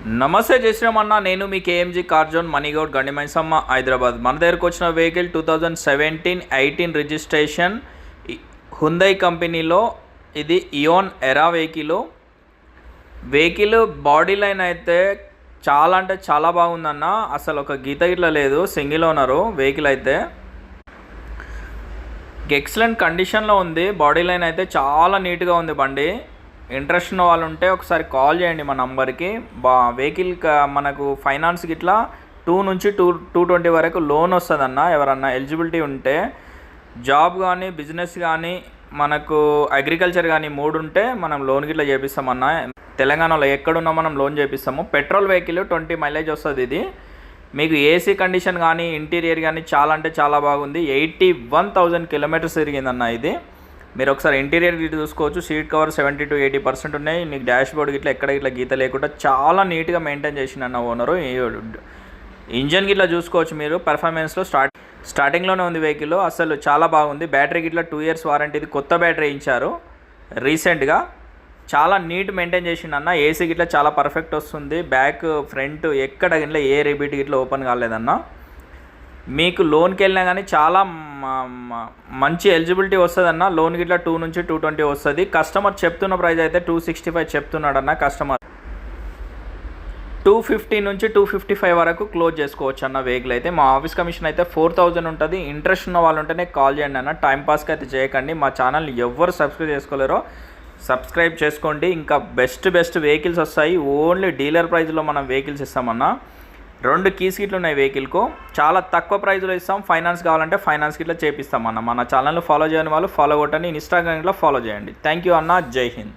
నమస్తే చేసినామన్నా. నేను మీ కేఎంజీ car zone మనీగౌడ్ Gandimaisamma Hyderabad. మన దగ్గరకు వచ్చిన వెహికల్ 2017-18 రిజిస్ట్రేషన్ హుందై కంపెనీలో. ఇది ఇయోన్ ఎరా వెహికల్ బాడీ లైన్ అయితే చాలా అంటే చాలా బాగుందన్న. అసలు ఒక గీత గిట్ల లేదు. సింగిల్ ఓనరు వెహికల్ అయితే ఎక్సలెంట్ కండిషన్లో ఉంది. బాడీ లైన్ అయితే చాలా నీట్గా ఉంది బండి. ఇంట్రెస్ట్ ఉన్న వాళ్ళు ఉంటే ఒకసారి కాల్ చేయండి మా నంబర్కి. వెహికల్ మనకు ఫైనాన్స్ గిట్లా 2 నుంచి 220 వరకు లోన్ వస్తుందన్న. ఎవరన్నా ఎలిజిబిలిటీ ఉంటే, జాబ్ కానీ బిజినెస్ కానీ మనకు అగ్రికల్చర్ కానీ 3 ఉంటే మనం లోన్ గిట్లా చేపిస్తామన్న. తెలంగాణలో ఎక్కడున్నా మనం లోన్ చేపిస్తాము. పెట్రోల్ వెహికల్ 20 మైలేజ్ వస్తుంది. ఇది మీకు ఏసీ కండిషన్ కానీ ఇంటీరియర్ కానీ చాలా అంటే చాలా బాగుంది. 81,000 కిలోమీటర్స్ తిరిగిందన్న. ఇది మీరు ఒకసారి ఇంటీరియర్ గిట్ల చూసుకోవచ్చు. సీట్ కవర్ 70 to 80% ఉన్నాయి. మీకు డాష్ బోర్డ్ గిట్లా ఎక్కడ గిట్లా గీత లేకుండా చాలా నీట్గా మెయింటైన్ చేసిందన్న ఓనరు. ఇంజన్ గిట్లా చూసుకోవచ్చు మీరు. పర్ఫార్మెన్స్లో స్టార్టింగ్లోనే ఉంది వెహికల్. అసలు చాలా బాగుంది. బ్యాటరీ గిట్లా 2 years వారంటీ. ఇది కొత్త బ్యాటరీ ఇచ్చారు రీసెంట్గా. చాలా నీట్ మెయింటైన్ చేసిండన్న. ఏసీ గిట్లా చాలా పర్ఫెక్ట్ వస్తుంది. బ్యాక్ ఫ్రంట్ ఎక్కడ గిట్లా ఏ రిబీట్ గిట్లా ఓపెన్ కాలేదన్న. మీకు లోన్కి వెళ్ళినా కానీ చాలా మంచి ఎలిజిబిలిటీ వస్తుందన్న. లోన్ గిట్లా 2 నుంచి 220 వస్తుంది. కస్టమర్ చెప్తున్న ప్రైస్ అయితే 265 చెప్తున్నాడన్న. కస్టమర్ 250 నుంచి 255 వరకు క్లోజ్ చేసుకోవచ్చు అన్న వెహికల్ అయితే. మా ఆఫీస్ కమిషన్ అయితే 4,000 ఉంటుంది. ఇంట్రెస్ట్ ఉన్న వాళ్ళు ఉంటేనే కాల్ చేయండి అన్న. టైంపాస్కి అయితే చేయకండి. మా ఛానల్ ఎవరు సబ్స్క్రైబ్ చేసుకోలేరో సబ్స్క్రైబ్ చేసుకోండి. ఇంకా బెస్ట్ వెహికల్స్ వస్తాయి. ఓన్లీ డీలర్ ప్రైస్లో మనం వెహికల్స్ ఇస్తామన్నా. 2 కీస్ గిట్లు ఉన్నాయి వెహికల్కు. చాలా తక్కువ ప్రైస్లో ఇస్తాం. ఫైనాన్స్ కావాలంటే ఫైనాన్స్ గిట్లా చేపిస్తామన్న. మన ఛానల్ ఫాలో చేయని వాళ్ళు ఫాలో కొట్టండి. ఇన్స్టాగ్రామ్లో ఫాలో చేయండి. థ్యాంక్ యూ అన్న. జై హింద్.